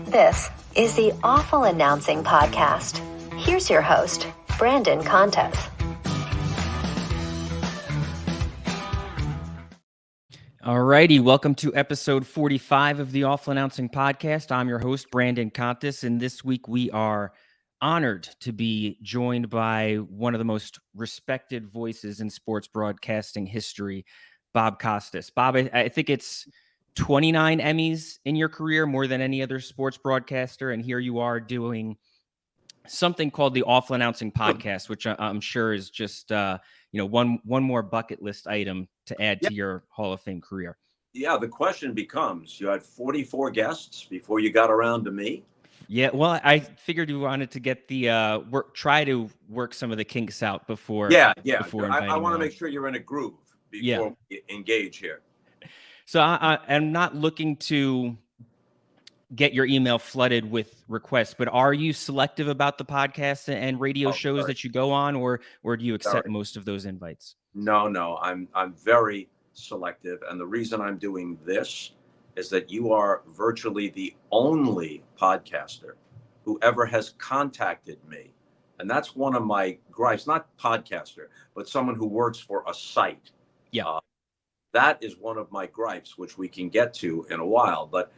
This is the Awful Announcing Podcast. Here's your host, Brandon Contes. All righty, welcome to episode 45 of the Awful Announcing Podcast. I'm your host, Brandon Contes, and this week we are honored to be joined by one of the most respected voices in sports broadcasting history, Bob Costas. Bob, I think it's 29 Emmys in your career, more than any other sports broadcaster, and here you are doing something called the Awful Announcing Podcast, which I'm sure is just one more bucket list item to add to your Hall of Fame career. Yeah, the question becomes, you had 44 guests before you got around to me? Yeah, well, I figured you wanted to get the try to work some of the kinks out before. Before I want to make sure you're in a groove before we engage here. So I'm not looking to get your email flooded with requests, but are you selective about the podcasts and radio shows that you go on, or do you accept most of those invites? No, I'm very selective, and the reason I'm doing this is that you are virtually the only podcaster who ever has contacted me. And that's one of my gripes, not podcaster, but someone who works for a site. Yeah. That is one of my gripes, which we can get to in a while. But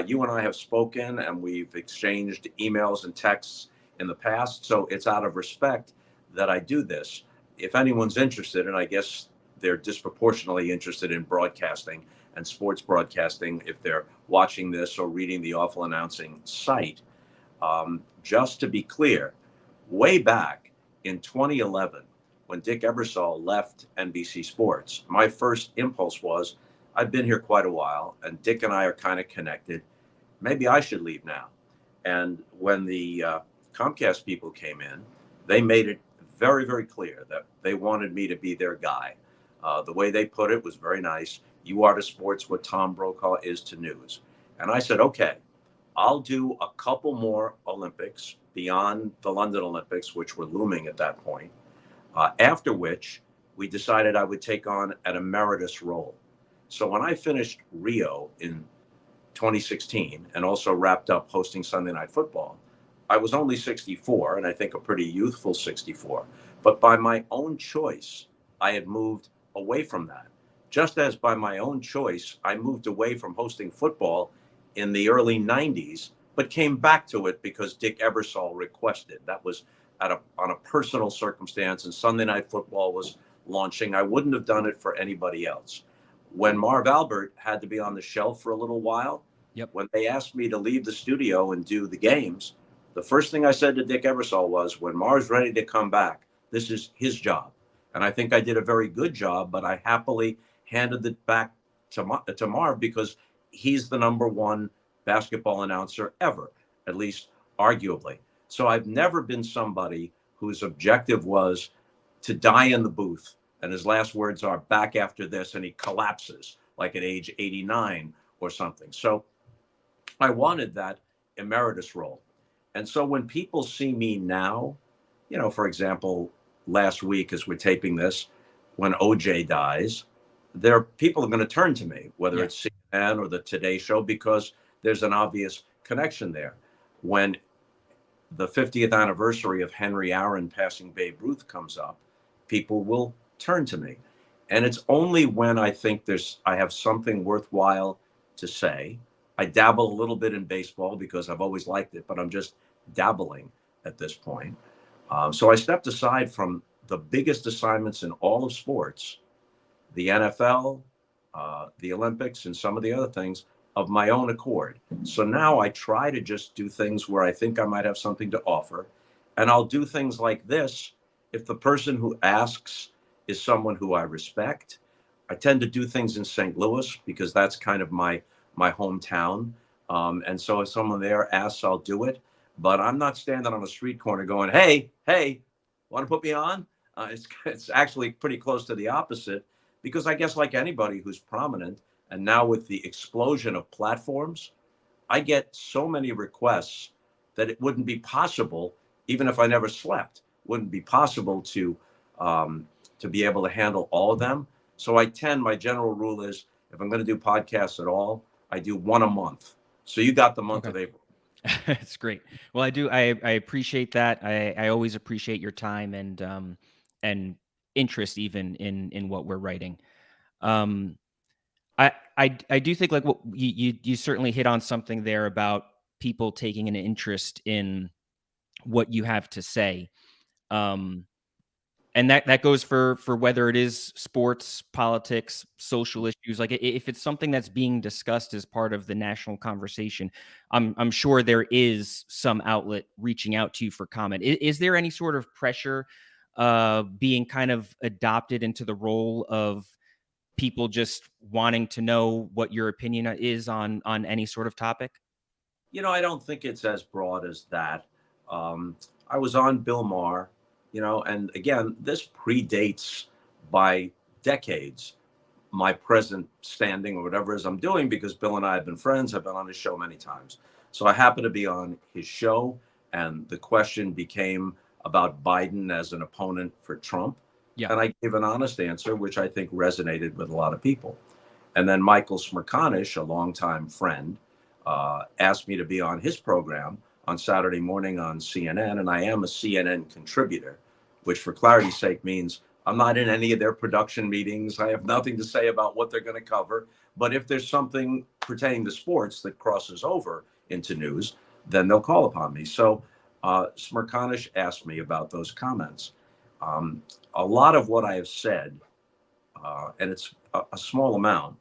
you and I have spoken and we've exchanged emails and texts in the past. So it's out of respect that I do this. If anyone's interested, and I guess they're disproportionately interested in broadcasting and sports broadcasting, if they're watching this or reading the Awful Announcing site, just to be clear, way back in 2011, when Dick Ebersol left NBC Sports, my first impulse was, I've been here quite a while, and Dick and I are kind of connected. Maybe I should leave now. And when the Comcast people came in, they made it very, very clear that they wanted me to be their guy. The way they put it was very nice. You are to sports what Tom Brokaw is to news. And I said, okay, I'll do a couple more Olympics beyond the London Olympics, which were looming at that point. After which, we decided I would take on an emeritus role. So when I finished Rio in 2016 and also wrapped up hosting Sunday Night Football, I was only 64, and I think a pretty youthful 64. But by my own choice, I had moved away from that. Just as by my own choice, I moved away from hosting football in the early 90s, but came back to it because Dick Ebersol requested. That was on a personal circumstance, and Sunday Night Football was launching. I wouldn't have done it for anybody else. When Marv Albert had to be on the shelf for a little while, when they asked me to leave the studio and do the games, the first thing I said to Dick Ebersol was, when Marv's ready to come back, this is his job. And I think I did a very good job, but I happily handed it back to Marv because he's the number one basketball announcer ever, at least arguably. So I've never been somebody whose objective was to die in the booth. And his last words are back after this, and he collapses like at age 89 or something. So I wanted that emeritus role. And so when people see me now, for example, last week as we're taping this, when OJ dies, people are going to turn to me, whether it's CNN or the Today Show, because there's an obvious connection there. When the 50th anniversary of Henry Aaron passing Babe Ruth comes up, people will turn to me. And it's only when I think I have something worthwhile to say. I dabble a little bit in baseball because I've always liked it, but I'm just dabbling at this point. So I stepped aside from the biggest assignments in all of sports, the NFL, the Olympics, and some of the other things of my own accord. So now I try to just do things where I think I might have something to offer. And I'll do things like this if the person who asks is someone who I respect. I tend to do things in St. Louis because that's kind of my hometown. And so if someone there asks, I'll do it. But I'm not standing on a street corner going, hey, want to put me on? It's actually pretty close to the opposite, because I guess like anybody who's prominent, and now with the explosion of platforms, I get so many requests that it wouldn't be possible, even if I never slept, wouldn't be possible to be able to handle all of them. So my general rule is, if I'm going to do podcasts at all, I do one a month. So you got the month of April. It's great. Well, I do. I appreciate that. I always appreciate your time and interest even in what we're writing. Um, I do think like what you certainly hit on something there about people taking an interest in what you have to say. Um, and that goes for whether it is sports, politics, social issues. Like if it's something that's being discussed as part of the national conversation, I'm sure there is some outlet reaching out to you for comment. Is there any sort of pressure being kind of adopted into the role of people just wanting to know what your opinion is on any sort of topic? I don't think it's as broad as that. I was on Bill Maher, and again, this predates by decades my present standing or whatever it is I'm doing, because Bill and I have been friends. I've been on his show many times. So I happened to be on his show, and the question became about Biden as an opponent for Trump. Yeah. And I gave an honest answer, which I think resonated with a lot of people. And then Michael Smerconish, a longtime friend, asked me to be on his program on Saturday morning on CNN. And I am a CNN contributor, which for clarity's sake means I'm not in any of their production meetings. I have nothing to say about what they're going to cover. But if there's something pertaining to sports that crosses over into news, then they'll call upon me. So Smerconish asked me about those comments. A lot of what I have said, and it's a small amount,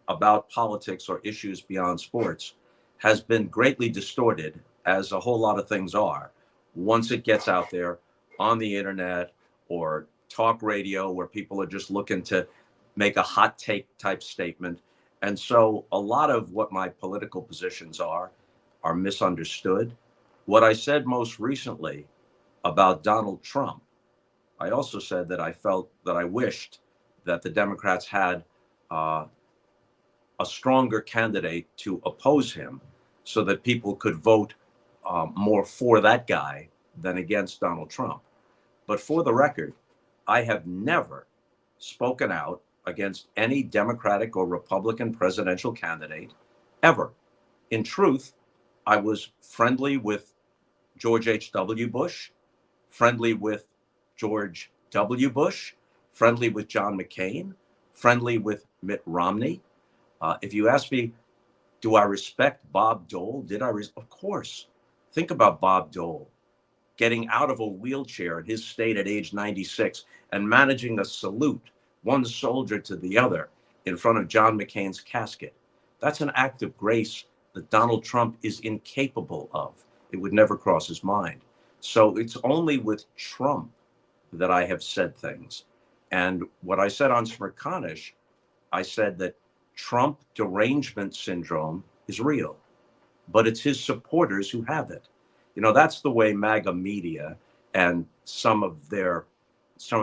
about politics or issues beyond sports has been greatly distorted, as a whole lot of things are, once it gets out there on the internet or talk radio where people are just looking to make a hot take type statement. And so a lot of what my political positions are misunderstood. What I said most recently about Donald Trump, I also said that I felt that I wished that the Democrats had uh, a stronger candidate to oppose him so that people could vote more for that guy than against Donald Trump. But for the record, I have never spoken out against any Democratic or Republican presidential candidate ever. In truth, I was friendly with George H.W. Bush, friendly with George W. Bush, friendly with John McCain, friendly with Mitt Romney. If you ask me, do I respect Bob Dole? Of course. Think about Bob Dole getting out of a wheelchair in his state at age 96 and managing a salute, one soldier to the other, in front of John McCain's casket. That's an act of grace that Donald Trump is incapable of. It would never cross his mind. So it's only with Trump that I have said things. And what I said on Smerconish, I said that Trump derangement syndrome is real, but it's his supporters who have it. That's the way MAGA media and some of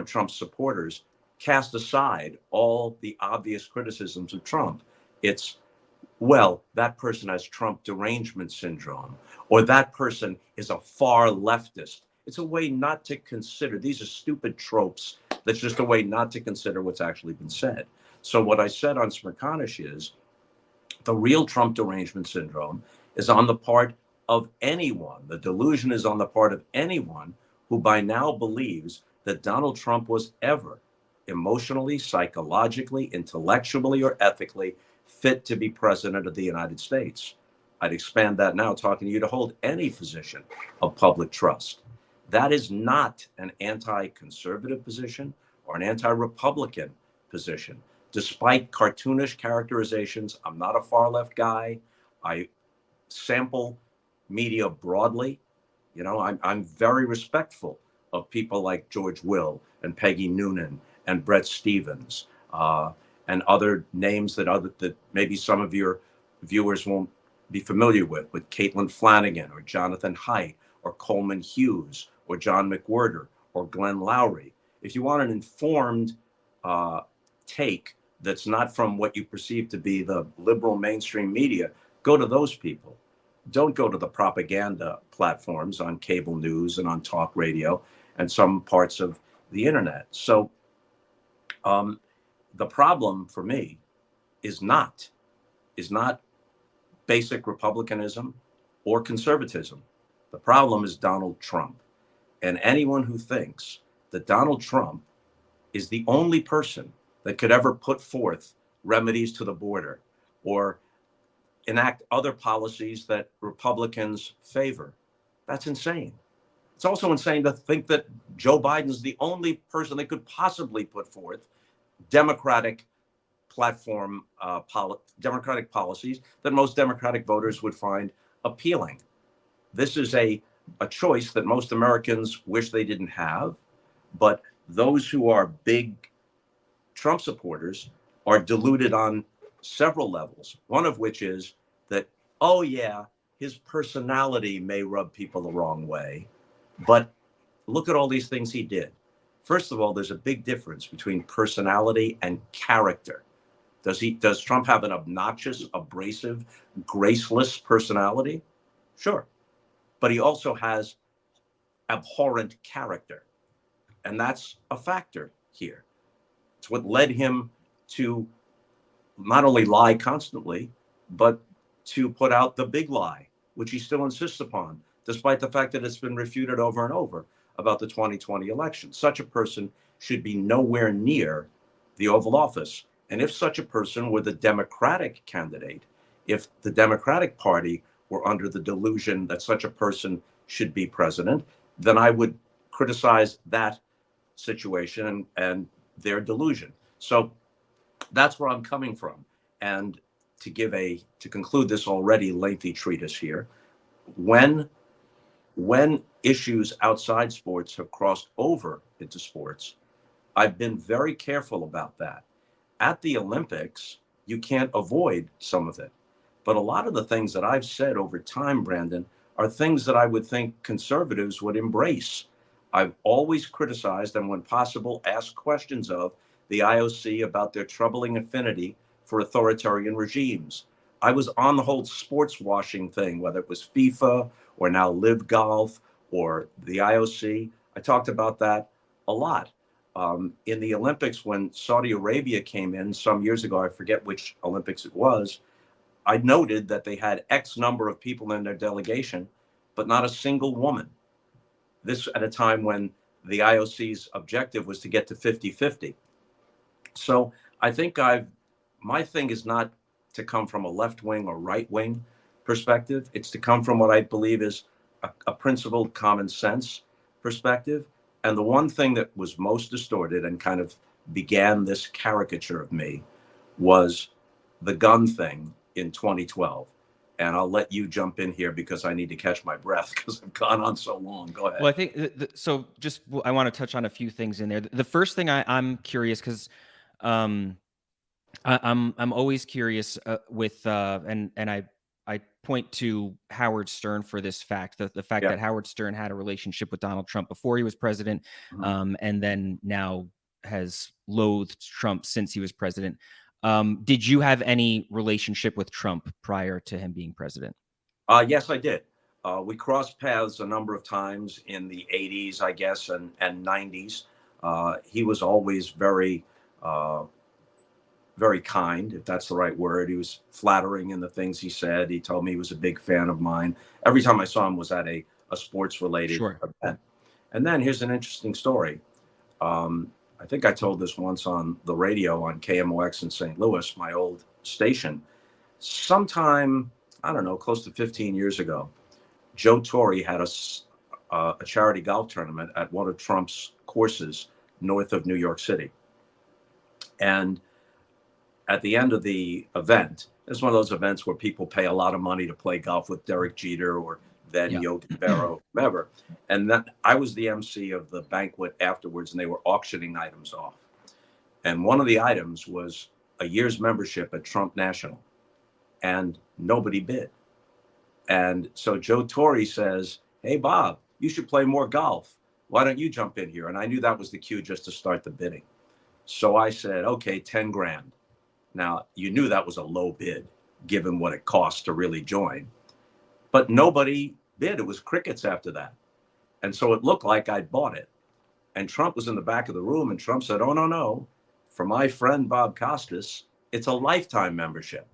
Trump's supporters cast aside all the obvious criticisms of Trump. It's, well, that person has Trump derangement syndrome, or that person is a far leftist. It's a way not to consider. These are stupid tropes. That's just a way not to consider what's actually been said. So what I said on Smerconish is the real Trump derangement syndrome is on the part of anyone. The delusion is on the part of anyone who by now believes that Donald Trump was ever emotionally, psychologically, intellectually, or ethically fit to be president of the United States. I'd expand that now, talking to you, to hold any position of public trust. That is not an anti-conservative position or an anti-Republican position. Despite cartoonish characterizations, I'm not a far left guy. I sample media broadly. I'm very respectful of people like George Will and Peggy Noonan and Brett Stevens, and other names that maybe some of your viewers won't be familiar with Caitlin Flanagan or Jonathan Haidt or Coleman Hughes or John McWhorter or Glenn Lowry. If you want an informed take that's not from what you perceive to be the liberal mainstream media, go to those people. Don't go to the propaganda platforms on cable news and on talk radio and some parts of the internet. So the problem for me is not basic republicanism or conservatism. The problem is Donald Trump. And anyone who thinks that Donald Trump is the only person that could ever put forth remedies to the border or enact other policies that Republicans favor, that's insane. It's also insane to think that Joe Biden is the only person that could possibly put forth Democratic Democratic policies that most Democratic voters would find appealing. This is a choice that most Americans wish they didn't have, but those who are big Trump supporters are deluded on several levels, one of which is that, oh, yeah, his personality may rub people the wrong way, but look at all these things he did. First of all, there's a big difference between personality and character. Does Trump have an obnoxious, abrasive, graceless personality? Sure. But he also has abhorrent character. And that's a factor here. It's what led him to not only lie constantly, but to put out the big lie, which he still insists upon, despite the fact that it's been refuted over and over about the 2020 election. Such a person should be nowhere near the Oval Office. And if such a person were the Democratic candidate, if the Democratic Party were under the delusion that such a person should be president, then I would criticize that situation and their delusion. So that's where I'm coming from. And to conclude this already lengthy treatise here, when issues outside sports have crossed over into sports, I've been very careful about that. At the Olympics, you can't avoid some of it. But a lot of the things that I've said over time, Brandon, are things that I would think conservatives would embrace. I've always criticized and when possible asked questions of the IOC about their troubling affinity for authoritarian regimes. I was on the whole sports washing thing, whether it was FIFA or now Live Golf or the IOC. I talked about that a lot. In the Olympics, when Saudi Arabia came in some years ago, I forget which Olympics it was, I noted that they had X number of people in their delegation, but not a single woman. This at a time when the IOC's objective was to get to 50-50. So I think my thing is not to come from a left wing or right wing perspective. It's to come from what I believe is a principled common sense perspective. And the one thing that was most distorted and kind of began this caricature of me was the gun thing in 2012. And I'll let you jump in here because I need to catch my breath because I've gone on so long. Go ahead. Well, I think so. I want to touch on a few things in there. The first thing I'm curious because I'm always curious and I point to Howard Stern for this fact, the fact that Howard Stern had a relationship with Donald Trump before he was president, and then now has loathed Trump since he was president. Did you have any relationship with Trump prior to him being president? Yes, I did. We crossed paths a number of times in the 80s, I guess, and 90s. He was always very kind, if that's the right word. He was flattering in the things he said. He told me he was a big fan of mine. Every time I saw him was at a sports-related event. And then here's an interesting story. I think I told this once on the radio on KMOX in St. Louis, my old station. Sometime, I don't know, close to 15 years ago, Joe Torre had a charity golf tournament at one of Trump's courses north of New York City. And at the end of the event, it's one of those events where people pay a lot of money to play golf with Derek Jeter or then Yogi Berra, whoever. And that I was the MC of the banquet afterwards, and they were auctioning items off. And one of the items was a year's membership at Trump National, and nobody bid. And so Joe Torre says, "Hey, Bob, you should play more golf. Why don't you jump in here?" And I knew that was the cue just to start the bidding. So I said, "Okay, 10 grand. Now, you knew that was a low bid, given what it costs to really join. But nobody bid. It was crickets after that. And so it looked like I'd bought it. And Trump was in the back of the room, and Trump said, "Oh, no. For my friend Bob Costas, it's a lifetime membership."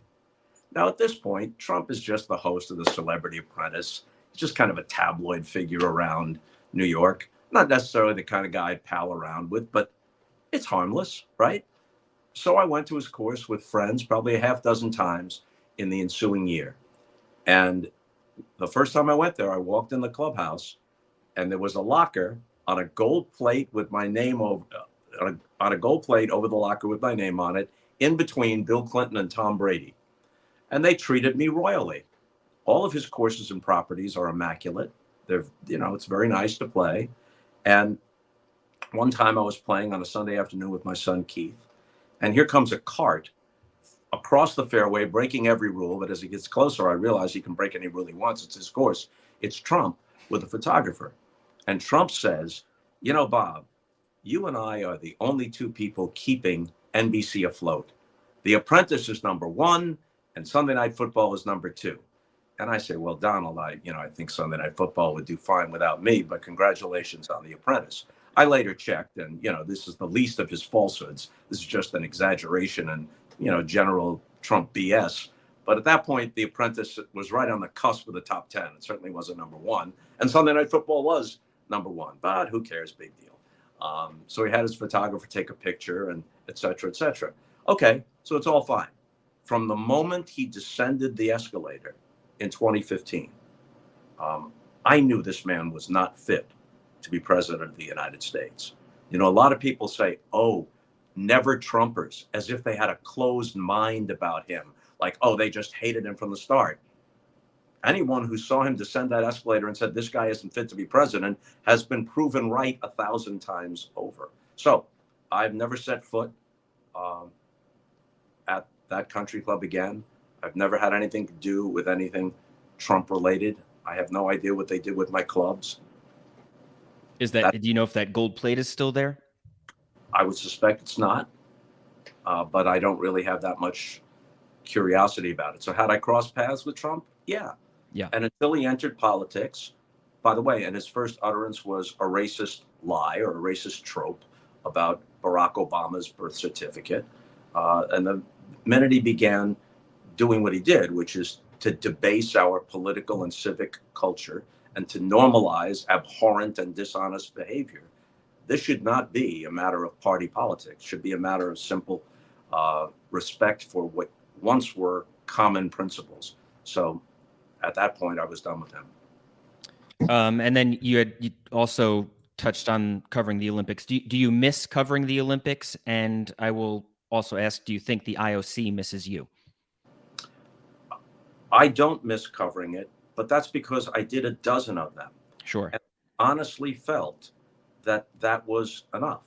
Now, at this point, Trump is just the host of The Celebrity Apprentice. He's just kind of a tabloid figure around New York. Not necessarily the kind of guy I'd pal around with, but it's harmless, right? So I went to his course with friends probably a half dozen times in the ensuing year. And the first time I went there, I walked in the clubhouse and there was a locker on a gold plate with my name over on a gold plate over the locker with my name on it, in between Bill Clinton and Tom Brady. And they treated me royally. All of his courses and properties are immaculate. They're, it's very nice to play. And one time I was playing on a Sunday afternoon with my son Keith, and here comes a cart across the fairway, breaking every rule. But as he gets closer, I realize he can break any rule he wants. It's his course. It's Trump with a photographer. And Trump says, Bob, you and I are the only two people keeping NBC afloat. The Apprentice is number one, and Sunday Night Football is number two. And I say, well, Donald, I think Sunday Night Football would do fine without me, but congratulations on The Apprentice. I later checked, and, this is the least of his falsehoods. This is just an exaggeration and, general Trump BS. But at that point, The Apprentice was right on the cusp of the top 10. It certainly wasn't number one. And Sunday Night Football was number one, but who cares? Big deal. So he had his photographer take a picture and et cetera, et cetera. Okay, so it's all fine. From the moment he descended the escalator in 2015, I knew this man was not fit to be president of the United States. A lot of people say, oh, never Trumpers, as if they had a closed mind about him. Like, oh, they just hated him from the start. Anyone who saw him descend that escalator and said, this guy isn't fit to be president, has been proven right 1,000 times over. So I've never set foot at that country club again. I've never had anything to do with anything Trump related. I have no idea what they did with my clubs. Do you know if that gold plate is still there? I would suspect it's not, but I don't really have that much curiosity about it. So had I crossed paths with Trump? Yeah. And until he entered politics, by the way, and his first utterance was a racist lie or a racist trope about Barack Obama's birth certificate. And the minute he began doing what he did, which is to debase our political and civic culture and to normalize abhorrent and dishonest behavior, this should not be a matter of party politics. It should be a matter of simple respect for what once were common principles. So at that point, I was done with him. And then you also touched on covering the Olympics. Do you miss covering the Olympics? And I will also ask, do you think the IOC misses you? I don't miss covering it, but that's because I did a dozen of them. Sure. And honestly felt that was enough.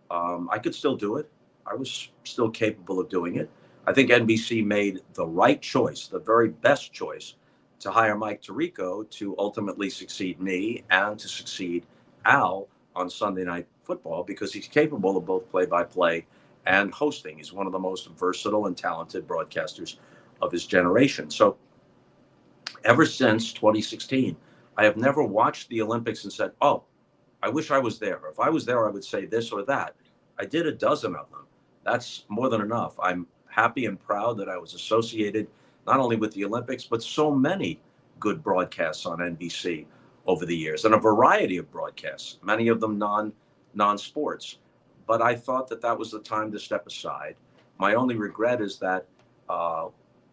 I could still do it. I was still capable of doing it. I think NBC made the right choice, the very best choice, to hire Mike Tirico to ultimately succeed me and to succeed Al on Sunday Night Football, because he's capable of both play-by-play and hosting. He's one of the most versatile and talented broadcasters of his generation. So ever since 2016, I have never watched the Olympics and said, oh, I wish I was there. If I was there, I would say this or that. I did a dozen of them. That's more than enough. I'm happy and proud that I was associated not only with the Olympics, but so many good broadcasts on NBC over the years, and a variety of broadcasts, many of them non-sports. But I thought that was the time to step aside. My only regret is that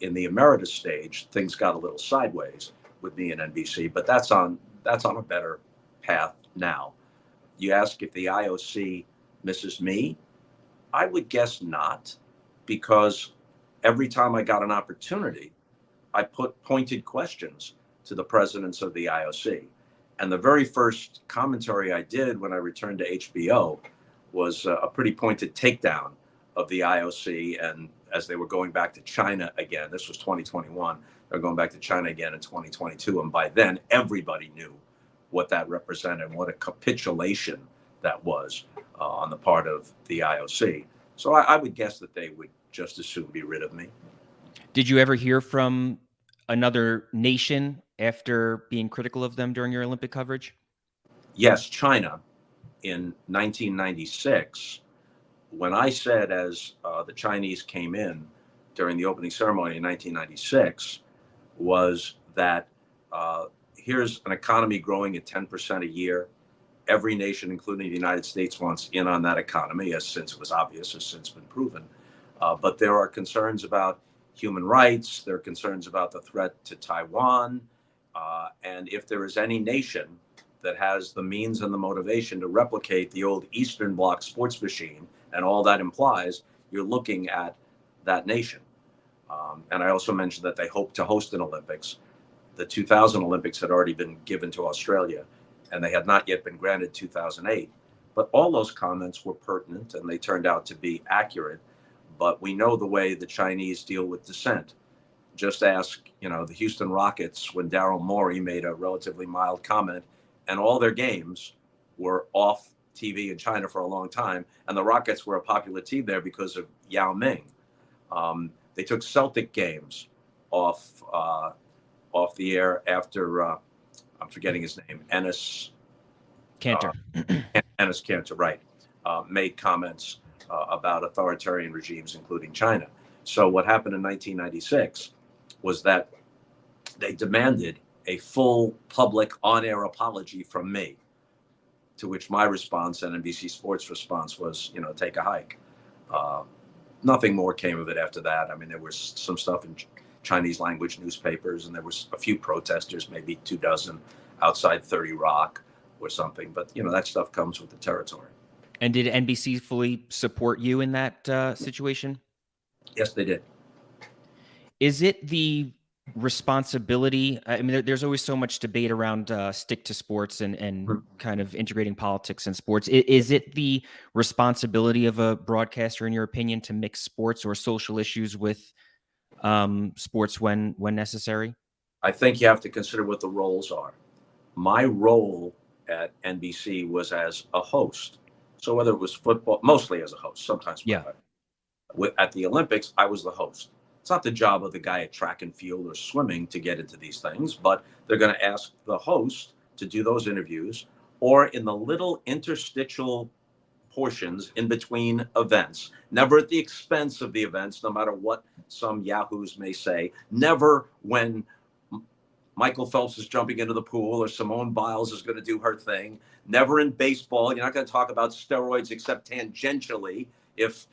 in the emeritus stage, things got a little sideways with me and NBC, but that's on a better path now. You ask if the IOC misses me, I would guess not, because every time I got an opportunity, I put pointed questions to the presidents of the IOC. And the very first commentary I did when I returned to HBO was a pretty pointed takedown of the IOC. And as they were going back to China again, this was 2021, they're going back to China again in 2022. And by then, everybody knew what that represented and what a capitulation that was on the part of the IOC. So I would guess that they would just as soon be rid of me. Did you ever hear from another nation after being critical of them during your Olympic coverage? Yes, China in 1996, when I said, as the Chinese came in, during the opening ceremony in 1996 was that here's an economy growing at 10% a year. Every nation, including the United States, wants in on that economy, as since it was obvious, has since been proven. But there are concerns about human rights. There are concerns about the threat to Taiwan. And if there is any nation that has the means and the motivation to replicate the old Eastern Bloc sports machine and all that implies, you're looking at that nation. And I also mentioned that they hope to host an Olympics. The 2000 Olympics had already been given to Australia, and they had not yet been granted 2008. But all those comments were pertinent, and they turned out to be accurate. But we know the way the Chinese deal with dissent. Just ask, the Houston Rockets when Daryl Morey made a relatively mild comment, and all their games were off TV in China for a long time, and the Rockets were a popular team there because of Yao Ming. They took Celtic games off the air after I'm forgetting his name, Ennis Cantor. Ennis Cantor, right? Made comments about authoritarian regimes, including China. So what happened in 1996 was that they demanded a full public on-air apology from me, to which my response and NBC Sports' response was, take a hike. Nothing more came of it after that. I mean, there was some stuff in Chinese language newspapers, and there was a few protesters, maybe 24 outside 30 Rock or something. But, that stuff comes with the territory. And did NBC fully support you in that situation? Yes, they did. Is it the responsibility? I mean, there's always so much debate around stick to sports and kind of integrating politics and sports. Is it the responsibility of a broadcaster, in your opinion, to mix sports or social issues with sports when necessary? I think you have to consider what the roles are. My role at NBC was as a host. So whether it was football, mostly as a host, sometimes football. Yeah. At the Olympics, I was the host. It's not the job of the guy at track and field or swimming to get into these things, but they're going to ask the host to do those interviews, or in the little interstitial portions in between events, never at the expense of the events, no matter what some yahoos may say, never when Michael Phelps is jumping into the pool or Simone Biles is going to do her thing, never in baseball. You're not going to talk about steroids except tangentially if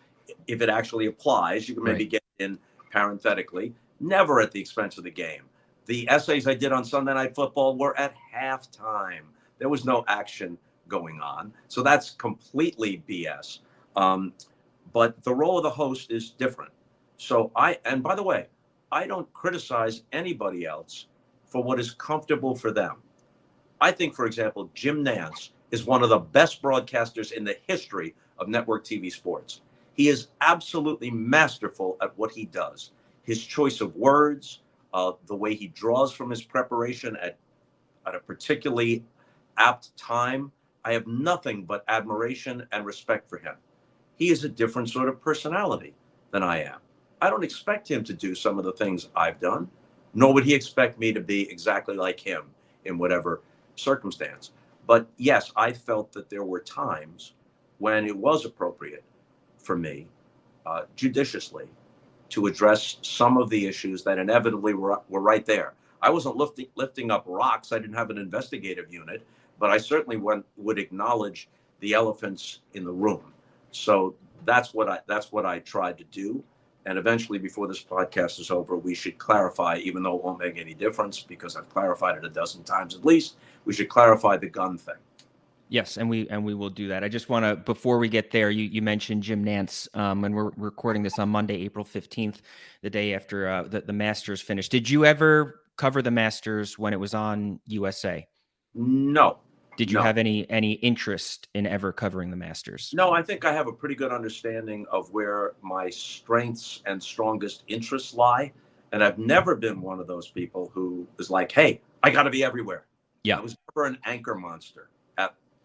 it actually applies. You can maybe get in parenthetically, never at the expense of the game. The essays I did on Sunday Night Football were at halftime. There was no action going on. So that's completely BS. But the role of the host is different. So and by the way, I don't criticize anybody else for what is comfortable for them. I think, for example, Jim Nantz is one of the best broadcasters in the history of network TV sports. He is absolutely masterful at what he does. His choice of words, the way he draws from his preparation at a particularly apt time. I have nothing but admiration and respect for him. He is a different sort of personality than I am. I don't expect him to do some of the things I've done, nor would he expect me to be exactly like him in whatever circumstance. But yes, I felt that there were times when it was appropriate for me, judiciously, to address some of the issues that inevitably were right there. I wasn't lifting up rocks. I didn't have an investigative unit, but I certainly would acknowledge the elephants in the room. So that's what I tried to do. And eventually, before this podcast is over, we should clarify, even though it won't make any difference because I've clarified it a dozen times at least, we should clarify the gun thing. Yes, and we will do that. I just want to, before we get there, you mentioned Jim Nantz, and we're recording this on Monday, April 15th, the day after the Masters finished. Did you ever cover the Masters when it was on USA? No. Did you have any interest in ever covering the Masters? No, I think I have a pretty good understanding of where my strengths and strongest interests lie. And I've never been one of those people who is like, hey, I got to be everywhere. Yeah. I was never an anchor monster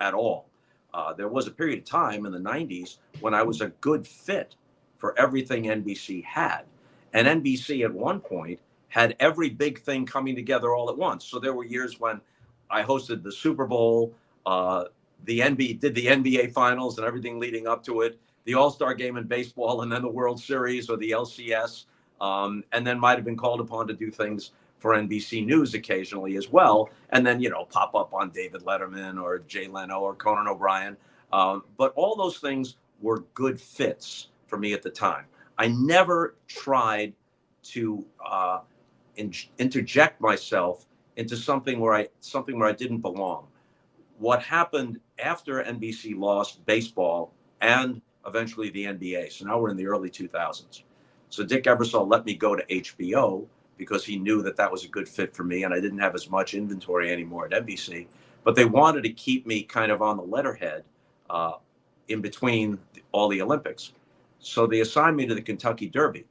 at all. There was a period of time in the 90s when I was a good fit for everything NBC had. And NBC at one point had every big thing coming together all at once. So there were years when I hosted the Super Bowl, did the NBA Finals and everything leading up to it, the All-Star Game in baseball, and then the World Series or the LCS. and then might have been called upon to do things for NBC News occasionally as well, and then pop up on David Letterman or Jay Leno or Conan O'Brien. But all those things were good fits for me at the time. I never tried to interject myself into something where I didn't belong. What happened after NBC lost baseball and eventually the NBA? So now we're in the early 2000s. So Dick Ebersol let me go to HBO because he knew that was a good fit for me, and I didn't have as much inventory anymore at NBC. But they wanted to keep me kind of on the letterhead in between all the Olympics. So they assigned me to the Kentucky Derby,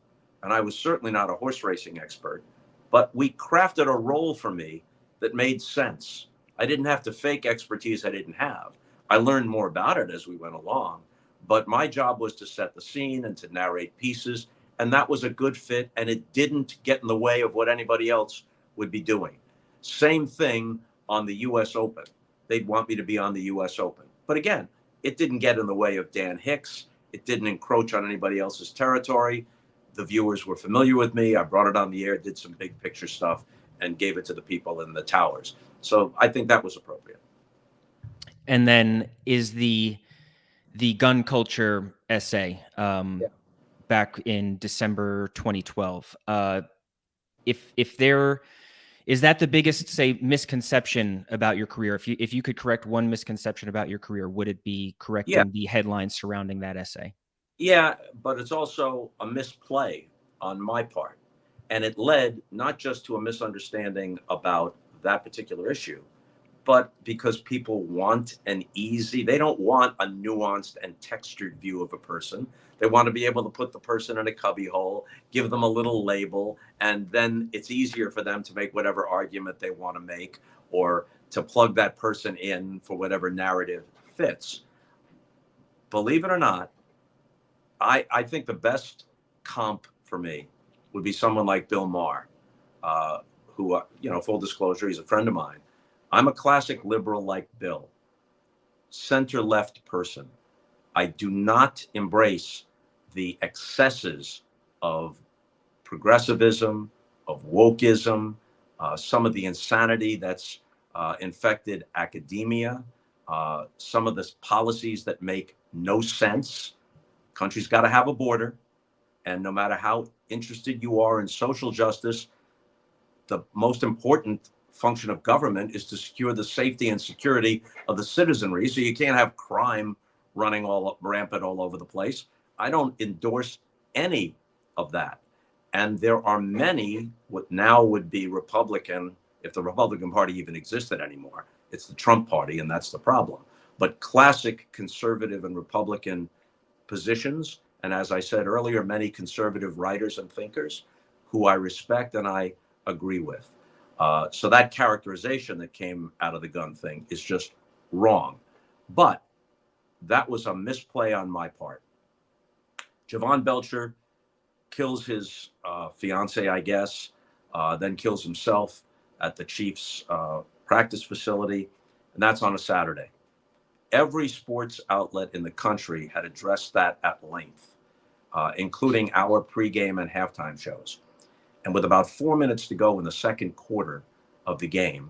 and I was certainly not a horse racing expert, but we crafted a role for me that made sense. I didn't have to fake expertise I didn't have. I learned more about it as we went along, but my job was to set the scene and to narrate pieces, and that was a good fit, and it didn't get in the way of what anybody else would be doing. Same thing on the U.S. Open. They'd want me to be on the U.S. Open. But again, it didn't get in the way of Dan Hicks. It didn't encroach on anybody else's territory. The viewers were familiar with me. I brought it on the air, did some big picture stuff, and gave it to the people in the towers. So I think that was appropriate. And then is the gun culture essay back in December 2012. If there is that the biggest, say, misconception about your career? If you could correct one misconception about your career, would it be correcting the headlines surrounding that essay? Yeah, but it's also a misplay on my part. And it led not just to a misunderstanding about that particular issue, but because people want they don't want a nuanced and textured view of a person. They want to be able to put the person in a cubbyhole, give them a little label, and then it's easier for them to make whatever argument they want to make or to plug that person in for whatever narrative fits. Believe it or not, I think the best comp for me would be someone like Bill Maher, who, full disclosure, he's a friend of mine. I'm a classic liberal like Bill, center-left person. I do not embrace the excesses of progressivism, of wokeism, some of the insanity that's infected academia, some of the policies that make no sense. Country's got to have a border. And no matter how interested you are in social justice, the most important function of government is to secure the safety and security of the citizenry. So you can't have crime running rampant all over the place. I don't endorse any of that. And there are many what now would be Republican, if the Republican Party even existed anymore. It's the Trump Party, and that's the problem. But classic conservative and Republican positions, and as I said earlier, many conservative writers and thinkers who I respect and I agree with. So that characterization that came out of the gun thing is just wrong. But that was a misplay on my part. Javon Belcher kills his fiance, I guess, then kills himself at the Chiefs' practice facility, and that's on a Saturday. Every sports outlet in the country had addressed that at length, including our pregame and halftime shows. And with about 4 minutes to go in the second quarter of the game,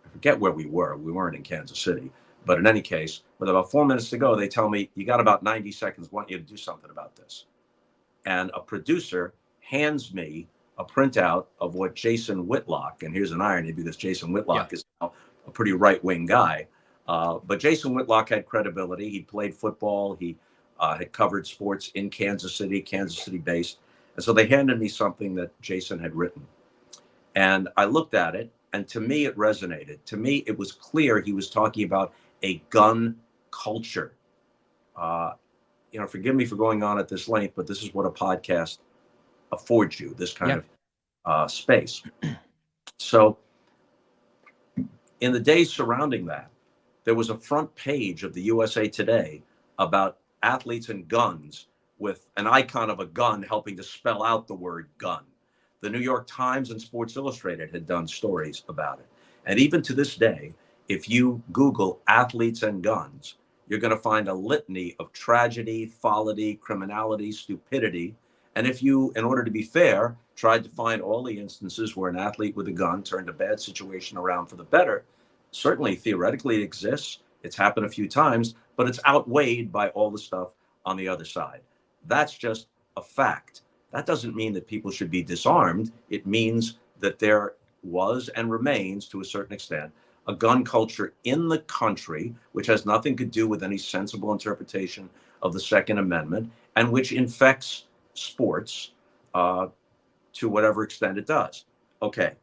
I forget where we were. We weren't in Kansas City. But in any case, with about 4 minutes to go, they tell me, you got about 90 seconds. Want you to do something about this. And a producer hands me a printout of what Jason Whitlock, and here's an irony because Jason Whitlock is now a pretty right-wing guy, but Jason Whitlock had credibility. He played football. He had covered sports in Kansas City based. And so they handed me something that Jason had written. And I looked at it, and to me, it resonated. To me, it was clear he was talking about a gun culture. Forgive me for going on at this length, but this is what a podcast affords you, this kind of space. So in the days surrounding that, there was a front page of the USA Today about athletes and guns with an icon of a gun helping to spell out the word gun. The New York Times and Sports Illustrated had done stories about it. And even to this day, if you Google athletes and guns, you're going to find a litany of tragedy, folly, criminality, stupidity. And if you, in order to be fair, tried to find all the instances where an athlete with a gun turned a bad situation around for the better, certainly theoretically it exists. It's happened a few times, but it's outweighed by all the stuff on the other side. That's just a fact. That doesn't mean that people should be disarmed. It means that there was and remains, to a certain extent, a gun culture in the country, which has nothing to do with any sensible interpretation of the Second Amendment, and which infects sports to whatever extent it does. Okay.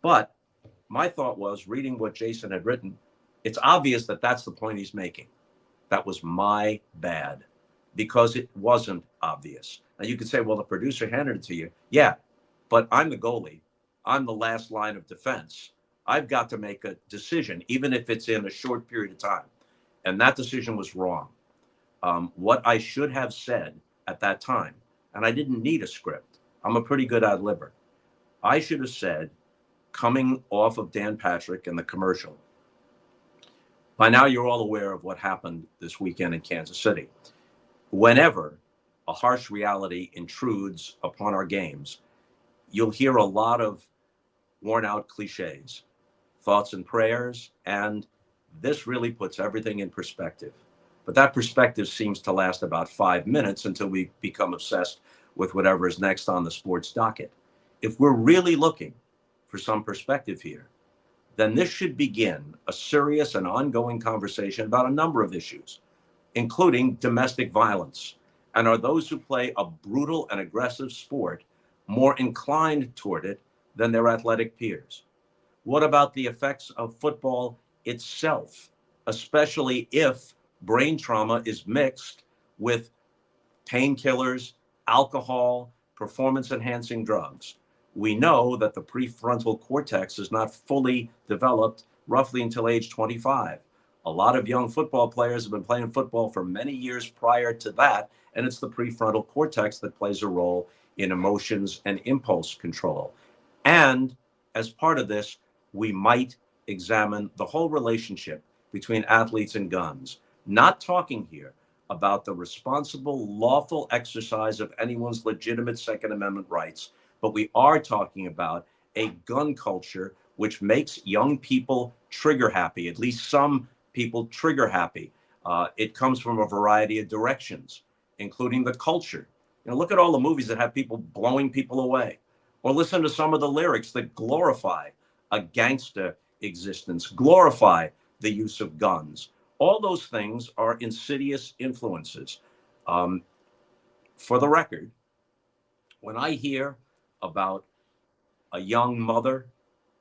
But my thought was, reading what Jason had written, it's obvious that that's the point he's making. That was my bad, because it wasn't obvious. Now you could say, well, the producer handed it to you. Yeah, but I'm the goalie. I'm the last line of defense. I've got to make a decision, even if it's in a short period of time. And that decision was wrong. What I should have said at that time, and I didn't need a script. I'm a pretty good ad-libber. I should have said, coming off of Dan Patrick and the commercial, by now you're all aware of what happened this weekend in Kansas City. Whenever a harsh reality intrudes upon our games, you'll hear a lot of worn out cliches, thoughts and prayers, and this really puts everything in perspective. But that perspective seems to last about 5 minutes until we become obsessed with whatever is next on the sports docket. If we're really looking for some perspective here, then this should begin a serious and ongoing conversation about a number of issues, including domestic violence. And are those who play a brutal and aggressive sport more inclined toward it than their athletic peers? What about the effects of football itself, especially if brain trauma is mixed with painkillers, alcohol, performance-enhancing drugs? We know that the prefrontal cortex is not fully developed roughly until age 25. A lot of young football players have been playing football for many years prior to that, and it's the prefrontal cortex that plays a role in emotions and impulse control. And as part of this, we might examine the whole relationship between athletes and guns, not talking here about the responsible, lawful exercise of anyone's legitimate Second Amendment rights, but we are talking about a gun culture which makes young people trigger happy, at least some people trigger happy. It comes from a variety of directions, including the culture. Look at all the movies that have people blowing people away, or listen to some of the lyrics that glorify a gangster existence, glorify the use of guns. All those things are insidious influences. For the record, when I hear about a young mother,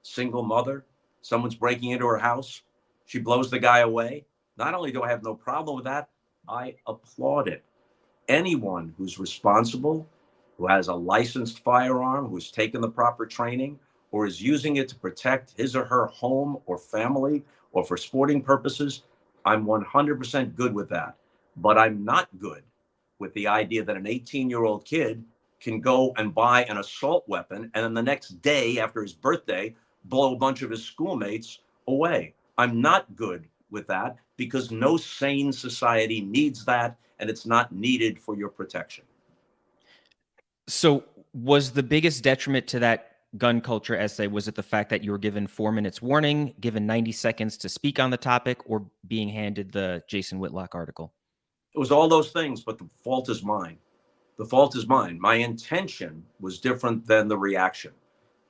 single mother, someone's breaking into her house, she blows the guy away, not only do I have no problem with that, I applaud it. Anyone who's responsible, who has a licensed firearm, who's taken the proper training, or is using it to protect his or her home or family or for sporting purposes, I'm 100% good with that. But I'm not good with the idea that an 18-year-old kid can go and buy an assault weapon and then the next day after his birthday, blow a bunch of his schoolmates away. I'm not good with that because no sane society needs that, and it's not needed for your protection. So was the biggest detriment to that gun culture essay, was it the fact that you were given 4 minutes warning, given 90 seconds to speak on the topic, or being handed the Jason Whitlock article? It was all those things, but the fault is mine. The fault is mine. My intention was different than the reaction,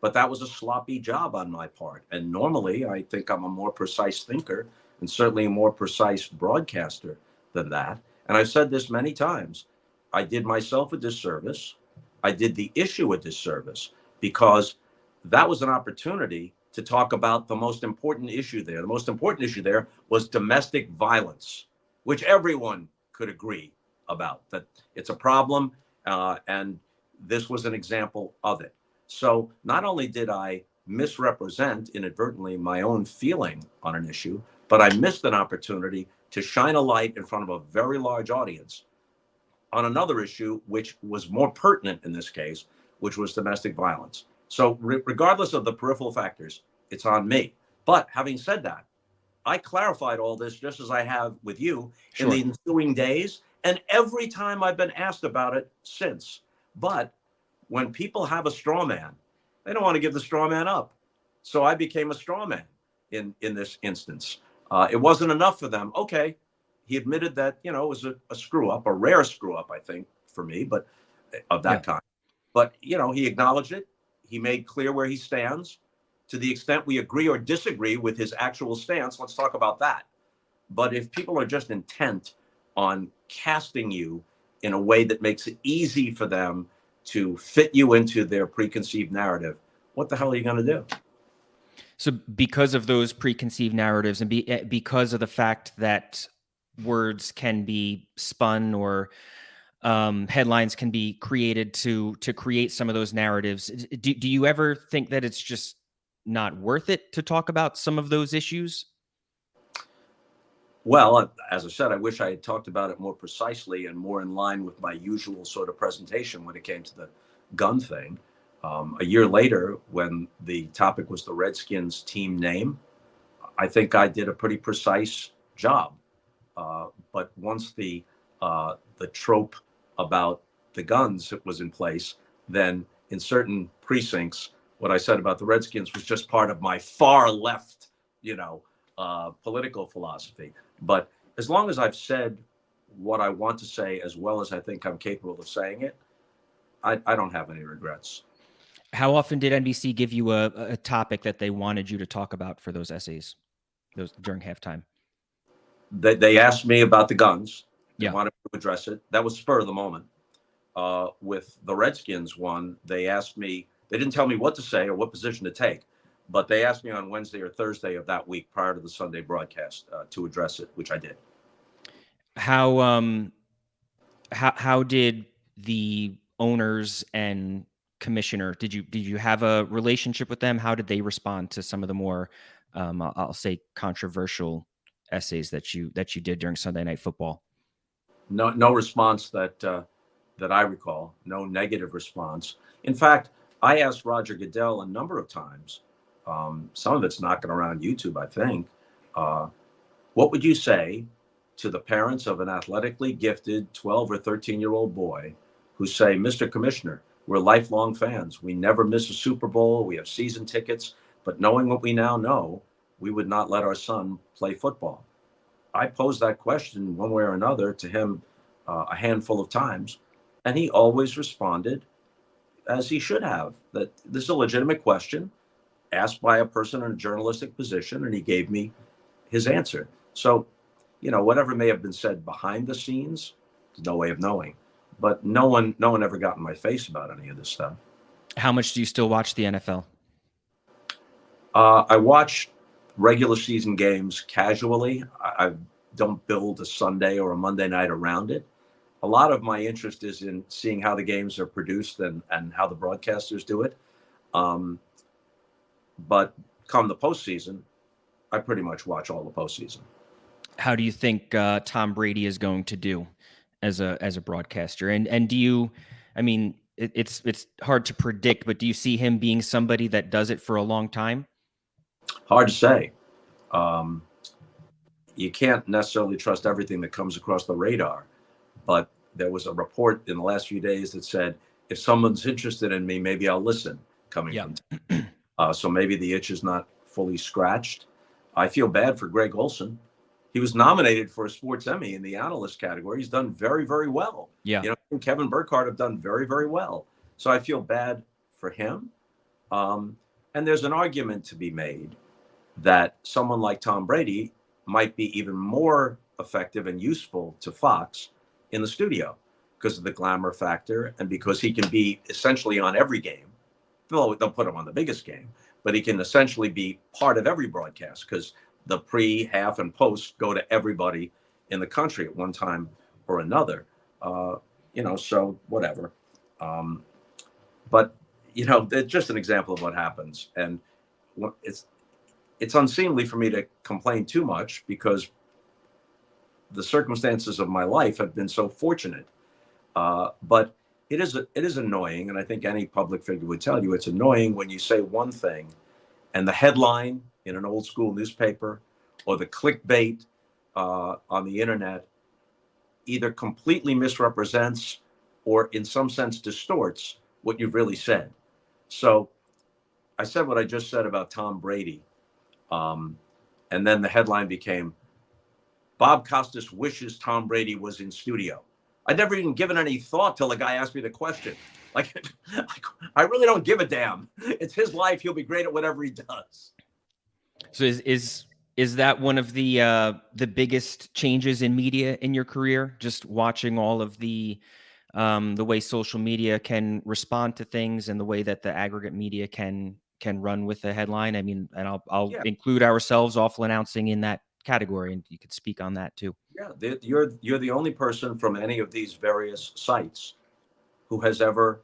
but that was a sloppy job on my part. And normally I think I'm a more precise thinker and certainly a more precise broadcaster than that. And I've said this many times. I did myself a disservice. I did the issue a disservice because that was an opportunity to talk about the most important issue there. The most important issue there was domestic violence, which everyone could agree about, that it's a problem, and this was an example of it. So not only did I misrepresent inadvertently my own feeling on an issue, but I missed an opportunity to shine a light in front of a very large audience on another issue, which was more pertinent in this case, which was domestic violence. So regardless of the peripheral factors, it's on me. But having said that, I clarified all this just as I have with you in the ensuing days. And every time I've been asked about it since, But when people have a straw man, they don't want to give the straw man up. So I became a straw man in this instance. It wasn't enough for them. Okay, he admitted that, it was a screw up, a rare screw up, I think, for me, but of that kind. But, he acknowledged it. He made clear where he stands. To the extent we agree or disagree with his actual stance, let's talk about that. But if people are just intent on casting you in a way that makes it easy for them to fit you into their preconceived narrative, what the hell are you going to do? So because of those preconceived narratives and because of the fact that words can be spun or headlines can be created to create some of those narratives, do you ever think that it's just not worth it to talk about some of those issues? Well, as I said, I wish I had talked about it more precisely and more in line with my usual sort of presentation when it came to the gun thing. A year later, when the topic was the Redskins team name, I think I did a pretty precise job. But once the trope about the guns was in place, then in certain precincts, what I said about the Redskins was just part of my far left, political philosophy. But as long as I've said what I want to say, as well as I think I'm capable of saying it, I don't have any regrets. How often did NBC give you a topic that they wanted you to talk about for those essays, those during halftime? They asked me about the guns. They Yeah. wanted to address it. That was spur of the moment. With the Redskins one, they asked me, they didn't tell me what to say or what position to take, but they asked me on Wednesday or Thursday of that week prior to the Sunday broadcast to address it, which I did. How did the owners and commissioner, did you have a relationship with them? How did they respond to some of the more I'll say controversial essays that you did during Sunday Night Football? No response that I recall. No negative response. In fact, I asked Roger Goodell a number of times. Some of it's knocking around YouTube, I think. What would you say to the parents of an athletically gifted 12 or 13-year-old boy who say, Mr. Commissioner, we're lifelong fans. We never miss a Super Bowl. We have season tickets. But knowing what we now know, we would not let our son play football. I posed that question one way or another to him a handful of times, and he always responded as he should have, that this is a legitimate question asked by a person in a journalistic position, and he gave me his answer. So, whatever may have been said behind the scenes, there's no way of knowing. But no one ever got in my face about any of this stuff. How much do you still watch the NFL? I watch regular season games casually. I don't build a Sunday or a Monday night around it. A lot of my interest is in seeing how the games are produced and how the broadcasters do it. But come the postseason, I pretty much watch all the postseason. How do you think Tom Brady is going to do as a broadcaster? And do you, I mean, it's hard to predict, but do you see him being somebody that does it for a long time? Hard to say. You can't necessarily trust everything that comes across the radar. But there was a report in the last few days that said, if someone's interested in me, maybe I'll listen, coming from Tom. So maybe the itch is not fully scratched. I feel bad for Greg Olson. He was nominated for a Sports Emmy in the analyst category. He's done very, very well. Yeah. Kevin Burkhardt have done very, very well. So I feel bad for him. And there's an argument to be made that someone like Tom Brady might be even more effective and useful to Fox in the studio because of the glamour factor and because he can be essentially on every game. They'll put him on the biggest game, but he can essentially be part of every broadcast because the pre, half, and post go to everybody in the country at one time or another. So whatever. But it's just an example of what happens, and it's unseemly for me to complain too much because the circumstances of my life have been so fortunate. But it is annoying, and I think any public figure would tell you it's annoying when you say one thing and the headline in an old school newspaper or the clickbait on the internet either completely misrepresents or in some sense distorts what you've really said. So I said what I just said about Tom Brady. And then the headline became, Bob Costas wishes Tom Brady was in studio. I'd never even given any thought till the guy asked me the question. Like, I really don't give a damn. It's his life. He'll be great at whatever he does. So is that one of the biggest changes in media in your career? Just watching all of the way social media can respond to things and the way that the aggregate media can run with the headline. I mean, and I'll include ourselves, Awful Announcing, in that category, and you could speak on that too. Yeah, you're the only person from any of these various sites who has ever.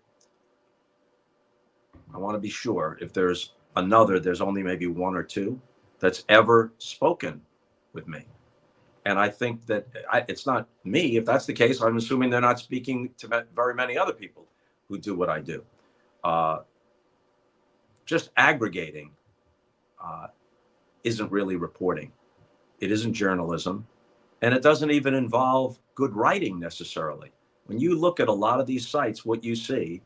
I want to be sure if there's another. There's only maybe one or two that's ever spoken with me. And I think that it's not me. If that's the case, I'm assuming they're not speaking to very many other people who do what I do. Just aggregating isn't really reporting. It isn't journalism. And it doesn't even involve good writing necessarily. When you look at a lot of these sites, what you see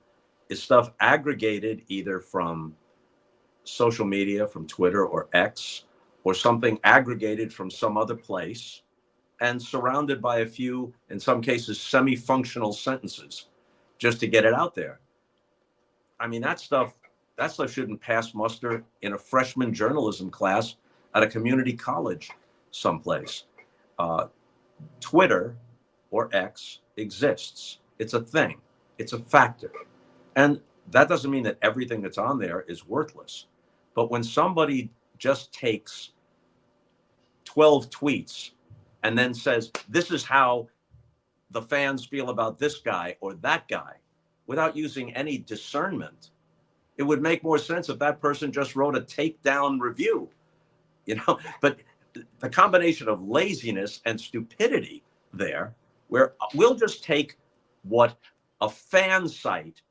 is stuff aggregated either from social media, from Twitter or X, or something aggregated from some other place, and surrounded by a few, in some cases, semi-functional sentences just to get it out there. I mean, that stuff shouldn't pass muster in a freshman journalism class at a community college someplace. Twitter or X exists. It's a thing. It's a factor. And that doesn't mean that everything that's on there is worthless. But when somebody just takes 12 tweets and then says, this is how the fans feel about this guy or that guy, without using any discernment, it would make more sense if that person just wrote a takedown review, but the combination of laziness and stupidity there, where we'll just take what a fan site,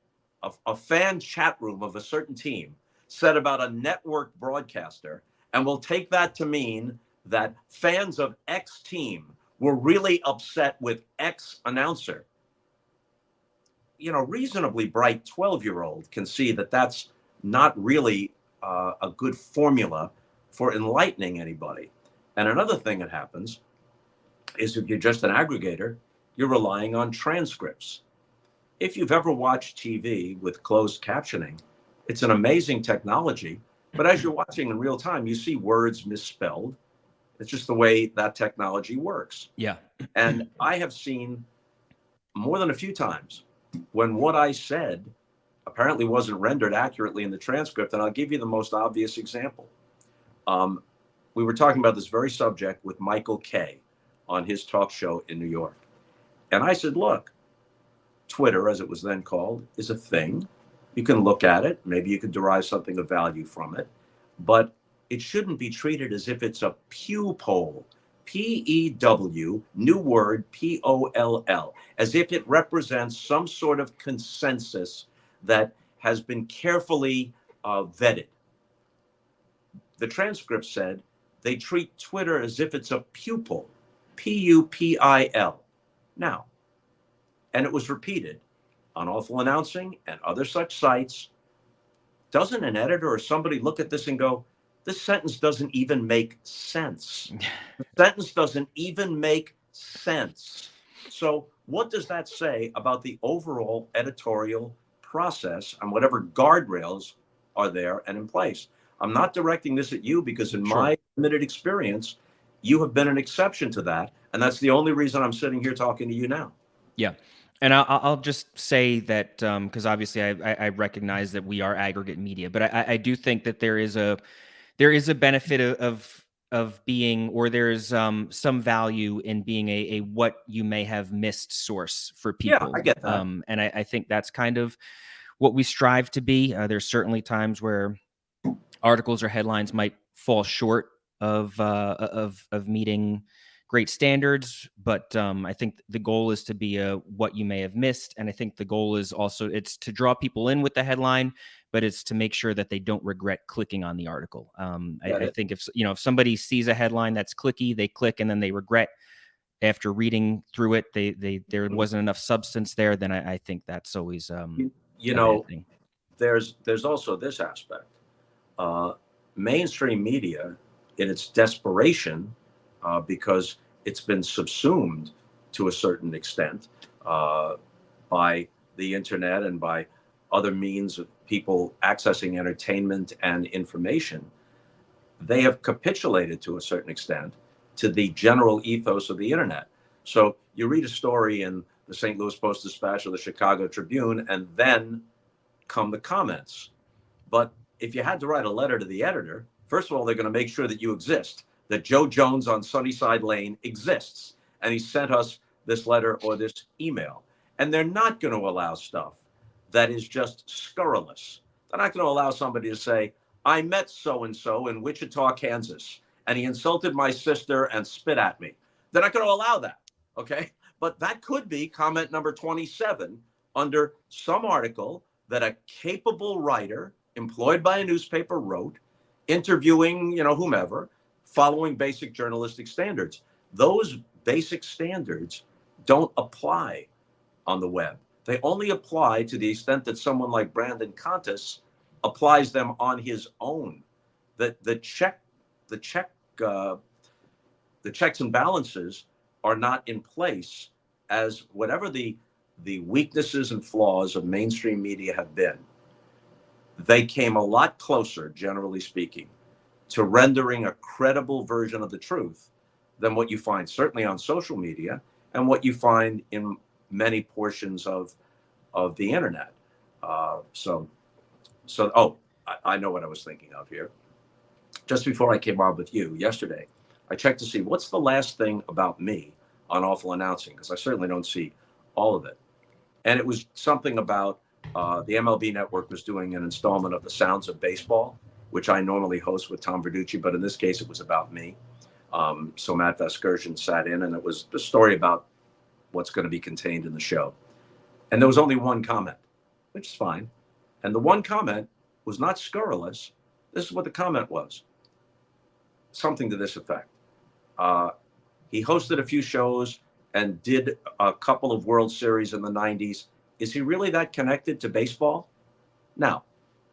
a fan chat room of a certain team said about a network broadcaster, and we'll take that to mean that fans of X team were really upset with X announcer. Reasonably bright 12-year-old can see that that's not really a good formula for enlightening anybody. And another thing that happens is if you're just an aggregator, you're relying on transcripts. If you've ever watched TV with closed captioning, it's an amazing technology. But as you're watching in real time, you see words misspelled. It's just the way that technology works. Yeah. And I have seen more than a few times when what I said apparently wasn't rendered accurately in the transcript. And I'll give you the most obvious example. We were talking about this very subject with Michael Kay on his talk show in New York. And I said, look, Twitter, as it was then called, is a thing. You can look at it. Maybe you can derive something of value from it. But it shouldn't be treated as if it's a pew poll. P-E-W, new word, P-O-L-L, as if it represents some sort of consensus that has been carefully vetted. The transcript said they treat Twitter as if it's a pupil, P-U-P-I-L. Now, and it was repeated on Awful Announcing and other such sites. Doesn't an editor or somebody look at this and go, this sentence doesn't even make sense? The sentence doesn't even make sense. So what does that say about the overall editorial process and whatever guardrails are there and in place? I'm not directing this at you because in my limited experience, you have been an exception to that. And that's the only reason I'm sitting here talking to you now. Yeah. And I'll just say that because obviously I recognize that we are aggregate media, but I do think that there is a benefit of being, or there's some value in being a what you may have missed source for people. Yeah, I get that. And I think that's kind of what we strive to be. There's certainly times where articles or headlines might fall short of meeting great standards, but I think the goal is to be what you may have missed, and I think the goal is also it's to draw people in with the headline, but it's to make sure that they don't regret clicking on the article. I think if somebody sees a headline that's clicky, they click and then they regret after reading through it, there wasn't enough substance there, then I think that's always You a bad know, thing. there's also this aspect. Uh, Mainstream media, in its desperation, because it's been subsumed to a certain extent uh, by the internet and by other means of people accessing entertainment and information, they have capitulated to a certain extent to the general ethos of the internet. So you read a story in the St. Louis Post-Dispatch or the Chicago Tribune, and then come the comments. But if you had to write a letter to the editor, first of all, they're going to make sure that you exist, that Joe Jones on Sunnyside Lane exists, and he sent us this letter or this email. And they're not going to allow stuff that is just scurrilous. They're not going to allow somebody to say, I met so-and-so in Wichita, Kansas, and he insulted my sister and spit at me. They're not going to allow that, okay? But that could be comment number 27 under some article that a capable writer employed by a newspaper wrote, interviewing, whomever, following basic journalistic standards. Those basic standards don't apply on the web. They only apply to the extent that someone like Brandon Contes applies them on his own. The checks and balances are not in place, as whatever the weaknesses and flaws of mainstream media have been. They came a lot closer, generally speaking, to rendering a credible version of the truth than what you find certainly on social media and what you find in many portions of the internet. I know what I was thinking of here. Just before I came on with you yesterday, I checked to see what's the last thing about me on Awful Announcing, because I certainly don't see all of it. And it was something about the MLB Network was doing an installment of The Sounds of Baseball, which I normally host with Tom Brady, but in this case, it was about me. So Matt Vasgersian sat in, and it was a story about what's going to be contained in the show. And there was only one comment, which is fine. And the one comment was not scurrilous. This is what the comment was. Something to this effect. He hosted a few shows and did a couple of World Series in the 90s. Is he really that connected to baseball? Now,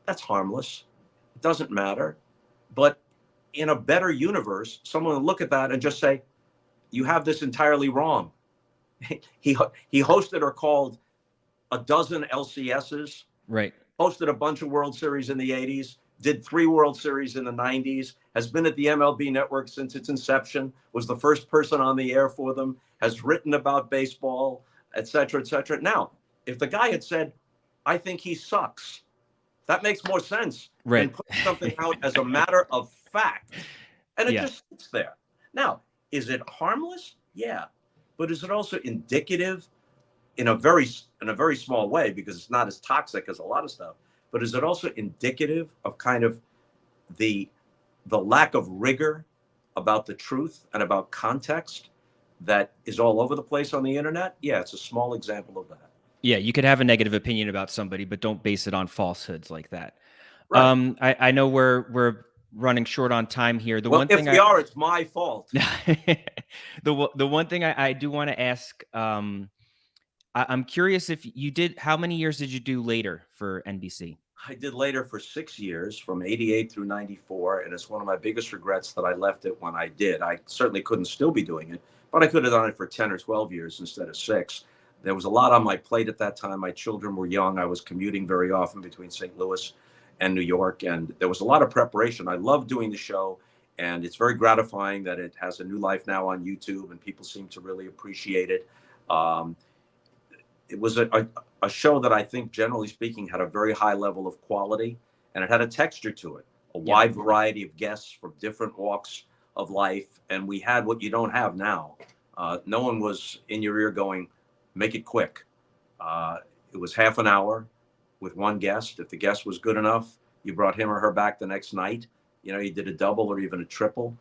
that's harmless. It doesn't matter. But in a better universe, someone would look at that and just say, you have this entirely wrong. He hosted or called a dozen LCSs, Right. hosted a bunch of World Series in the 80s, did 3 World Series in the 90s, has been at the MLB Network since its inception, was the first person on the air for them, has written about baseball, et cetera, et cetera. Now, if the guy had said, I think he sucks, that makes more sense than putting something out as a matter of fact. And it just sits there. Now, is it harmless? Yeah. But is it also indicative in a very small way, because it's not as toxic as a lot of stuff, but is it also indicative of kind of the lack of rigor about the truth and about context that is all over the place on the internet? Yeah, it's a small example of that. Yeah, you could have a negative opinion about somebody, but don't base it on falsehoods like that. Right. I know we're running short on time here. If we are, it's my fault. The one thing I do want to ask, I'm curious if you did, how many years did you do later for NBC? I did later for 6 years, from 88 through 94. And it's one of my biggest regrets that I left it when I did. I certainly couldn't still be doing it, but I could have done it for 10 or 12 years instead of 6. There was a lot on my plate at that time. My children were young. I was commuting very often between St. Louis and New York. And there was a lot of preparation. I love doing the show. And it's very gratifying that it has a new life now on YouTube and people seem to really appreciate it. It was a show that I think, generally speaking, had a very high level of quality, and it had a texture to it, a wide variety of guests from different walks of life. And we had what you don't have now. No one was in your ear going, make it quick. It was half an hour with one guest. If the guest was good enough, you brought him or her back the next night. You did a double or even a triple.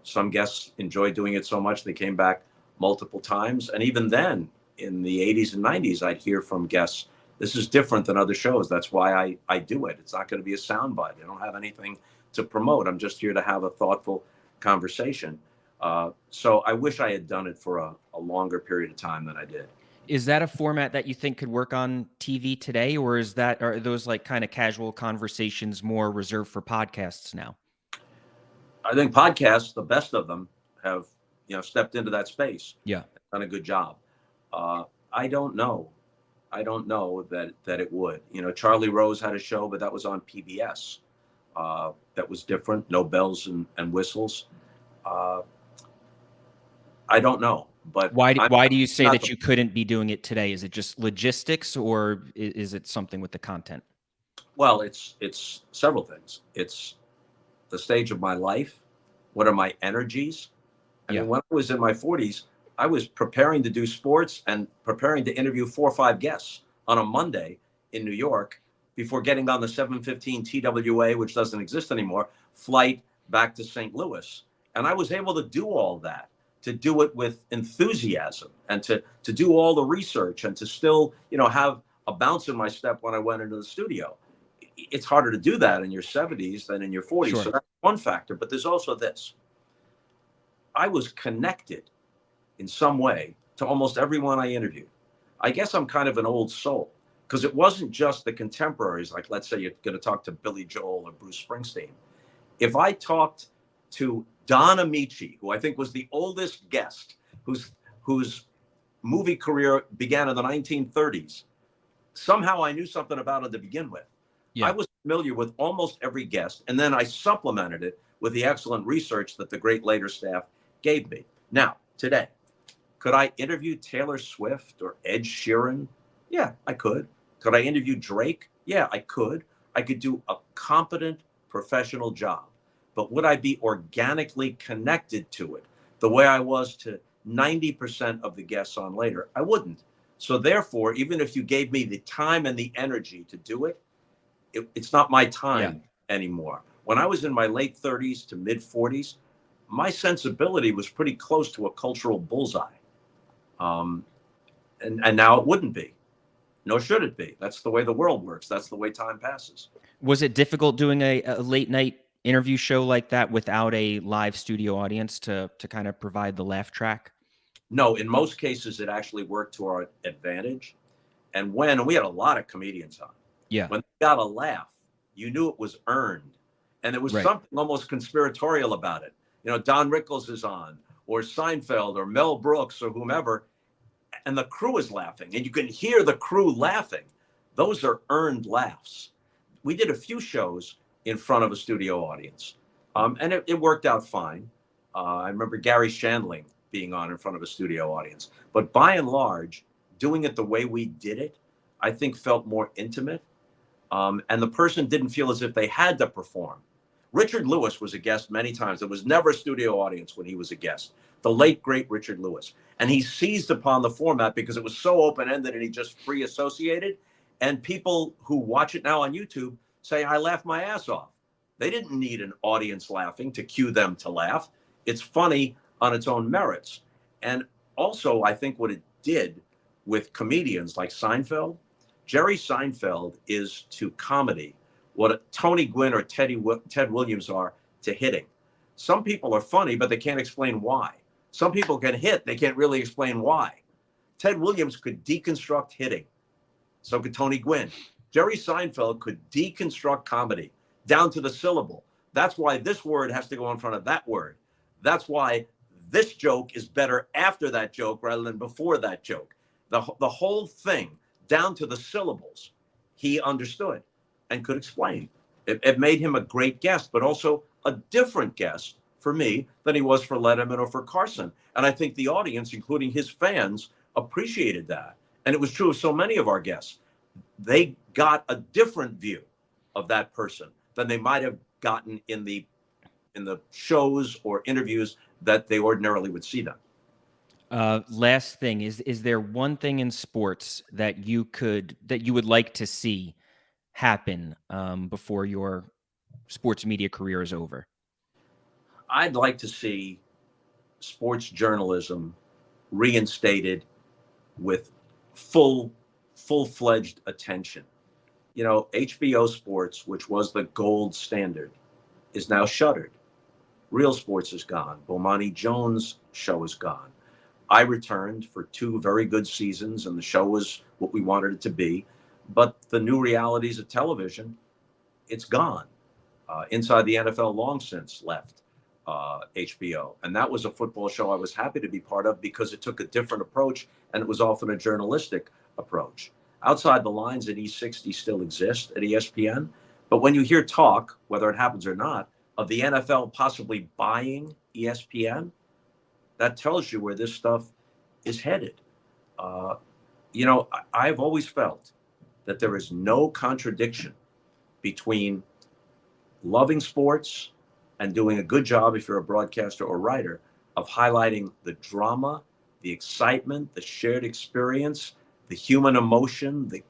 Some guests enjoyed doing it so much they came back multiple times. And even then, in the 80s and 90s, I'd hear from guests, this is different than other shows. That's why I do it. It's not going to be a soundbite. I don't have anything to promote. I'm just here to have a thoughtful conversation. So I wish I had done it for a longer period of time than I did. Is that a format that you think could work on TV today, or are those like kind of casual conversations more reserved for podcasts now? I think podcasts, the best of them, have stepped into that space, Yeah. done a good job. Uh, I don't know. I don't know that it would. Charlie Rose had a show, but that was on PBS. That was different. No bells and whistles. Uh, I don't know, but Why do you say not that you couldn't be doing it today? Is it just logistics, or is it something with the content? well, it's several things. It's the stage of my life. What are my energies? I Yeah. mean, when I was in my 40s, I was preparing to do sports and preparing to interview 4 or 5 guests on a Monday in New York before getting on the 7:15 TWA, which doesn't exist anymore, flight back to St. Louis. And I was able to do all that, to do it with enthusiasm, and to do all the research, and to still, have a bounce in my step when I went into the studio. It's harder to do that in your 70s than in your 40s. So Sure. that's one factor. But there's also this. I was connected in some way to almost everyone I interviewed. I guess I'm kind of an old soul, because it wasn't just the contemporaries. Like, let's say you're going to talk to Billy Joel or Bruce Springsteen. If I talked to Don Amici, who I think was the oldest guest, whose movie career began in the 1930s, somehow I knew something about him to begin with. I Yeah. was familiar with almost every guest, and then I supplemented it with the excellent research that the great later staff gave me. Now, today, could I interview Taylor Swift or Ed Sheeran? Yeah, I could. Could I interview Drake? Yeah, I could. I could do a competent professional job. But would I be organically connected to it the way I was to 90% of the guests on later? I wouldn't. So therefore, even if you gave me the time and the energy to do it, it's not my Yeah. time anymore. When I was in my late 30s to mid 40s, my sensibility was pretty close to a cultural bullseye. Um, and now it wouldn't be, nor should it be. That's the way the world works. That's the way time passes. Was it difficult doing a late night interview show like that without a live studio audience to kind of provide the laugh track? No, in most cases, it actually worked to our advantage. And we had a lot of comedians on, Yeah. when they got a laugh, you knew it was earned. And there was Right. something almost conspiratorial about it. Don Rickles is on, or Seinfeld, or Mel Brooks, or whomever, and the crew is laughing, and you can hear the crew laughing. Those are earned laughs. We did a few shows in front of a studio audience, and it worked out fine. I remember Gary Shandling being on in front of a studio audience. But by and large, doing it the way we did it, I think felt more intimate. And the person didn't feel as if they had to perform. Richard Lewis was a guest many times. There was never a studio audience when he was a guest. The late, great Richard Lewis. And he seized upon the format because it was so open-ended and he just free associated. And people who watch it now on YouTube say, I laughed my ass off. They didn't need an audience laughing to cue them to laugh. It's funny on its own merits. And also, I think what it did with comedians like Seinfeld, Jerry Seinfeld is to comedy what Tony Gwynn or Ted Williams are to hitting. Some people are funny, but they can't explain why. Some people can hit, they can't really explain why. Ted Williams could deconstruct hitting. So could Tony Gwynn. Jerry Seinfeld could deconstruct comedy down to the syllable. That's why this word has to go in front of that word. That's why this joke is better after that joke rather than before that joke. The whole thing, down to the syllables, he understood and could explain. It made him a great guest, but also a different guest for me than he was for Letterman or for Carson. And I think the audience, including his fans, appreciated that. And it was true of so many of our guests. They got a different view of that person than they might have gotten in the shows or interviews that they ordinarily would see them. Last thing is there one thing in sports that you would like to see happen before your sports media career is over? I'd like to see sports journalism reinstated with full-fledged attention. HBO Sports, which was the gold standard, is now shuttered. Real Sports is gone. Bomani Jones' show is gone. I returned for 2 very good seasons, and the show was what we wanted it to be. But the new realities of television, it's gone. Inside the NFL long since left HBO. And that was a football show I was happy to be part of because it took a different approach, and it was often a journalistic approach. Outside the Lines at E60 still exist at ESPN. But when you hear talk, whether it happens or not, of the NFL possibly buying ESPN, that tells you where this stuff is headed. I've always felt that there is no contradiction between loving sports and doing a good job, if you're a broadcaster or writer, of highlighting the drama, the excitement, the shared experience, the human emotion, the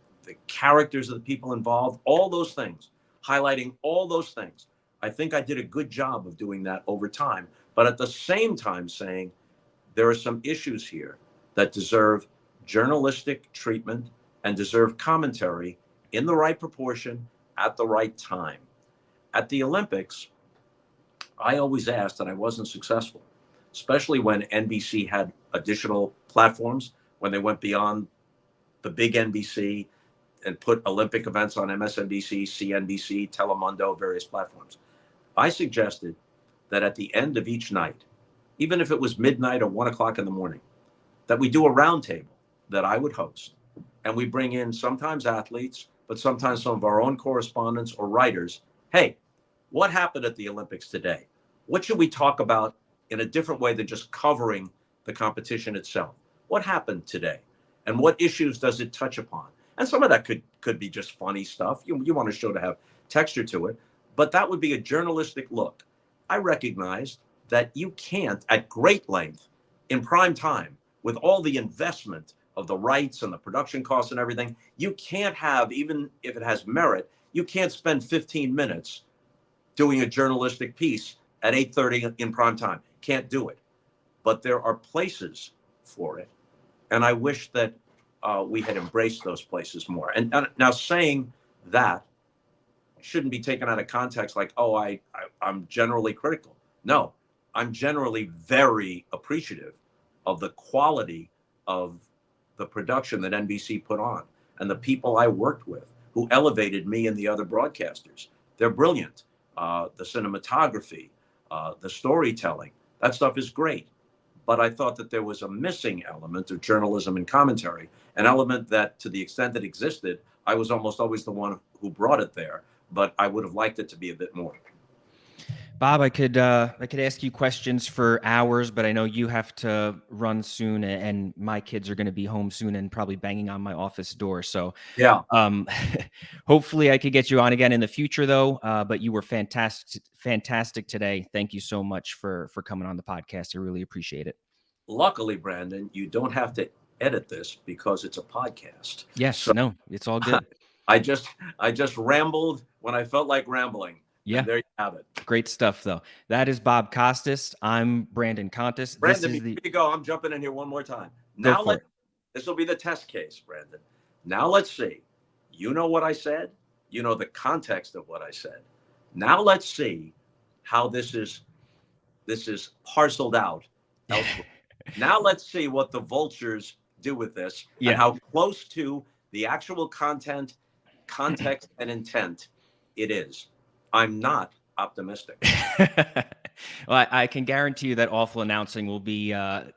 characters of the people involved, all those things, highlighting all those things. I think I did a good job of doing that over time, but at the same time saying there are some issues here that deserve journalistic treatment and deserve commentary in the right proportion at the right time. At the Olympics, I always asked, and I wasn't successful, especially when NBC had additional platforms, when they went beyond the big NBC and put Olympic events on MSNBC, CNBC, Telemundo, various platforms. I suggested that at the end of each night, even if it was midnight or 1 o'clock in the morning, that we do a roundtable that I would host. And we bring in sometimes athletes, but sometimes some of our own correspondents or writers. Hey, what happened at the Olympics today? What should we talk about in a different way than just covering the competition itself? What happened today? And what issues does it touch upon? And some of that could be just funny stuff. You want a show to have texture to it, but that would be a journalistic look. I recognized that you can't, at great length, in prime time, with all the investment of the rights and the production costs and everything, you can't have, even if it has merit, you can't spend 15 minutes doing a journalistic piece at 8:30 in prime time. Can't do it. But there are places for it. And I wish that we had embraced those places more. And now saying that shouldn't be taken out of context like, oh, I'm generally critical. No, I'm generally very appreciative of the quality of the production that NBC put on and the people I worked with who elevated me and the other broadcasters. They're brilliant. The cinematography, the storytelling, that stuff is great. But I thought that there was a missing element of journalism and commentary, an element that, to the extent that existed, I was almost always the one who brought it there. But I would have liked it to be a bit more. Bob, I could ask you questions for hours, but I know you have to run soon, and my kids are going to be home soon and probably banging on my office door. So yeah, hopefully I could get you on again in the future, though. But you were fantastic today. Thank you so much for coming on the podcast. I really appreciate it. Luckily, Brandon, you don't have to edit this because it's a podcast. Yes, so, no, it's all good. I just rambled when I felt like rambling. Yeah. And there you have it. Great stuff, though. That is Bob Costas. I'm Brandon Contes. Brandon, here you go. I'm jumping in here one more time. Now this will be the test case, Brandon. Now let's see. You know what I said. You know the context of what I said. Now let's see how this is parceled out elsewhere. Now let's see what the vultures do with this and how close to the actual content, context, and intent it is. I'm not optimistic. Well, I can guarantee you that Awful Announcing will be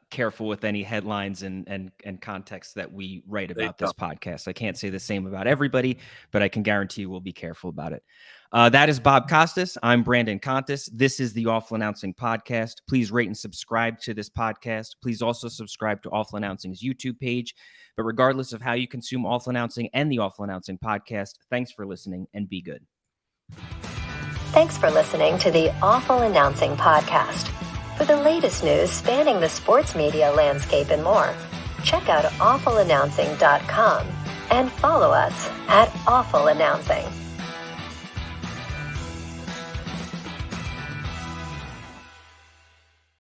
careful with any headlines and context that we write about this podcast. I can't say the same about everybody, but I can guarantee you we'll be careful about it. That is Bob Costas. I'm Brandon Contes. This is the Awful Announcing podcast. Please rate and subscribe to this podcast. Please also subscribe to Awful Announcing's YouTube page. But regardless of how you consume Awful Announcing and the Awful Announcing podcast, thanks for listening and be good. Thanks for listening to the Awful Announcing podcast. For the latest news spanning the sports media landscape and more, check out awfulannouncing.com and follow us at Awful Announcing.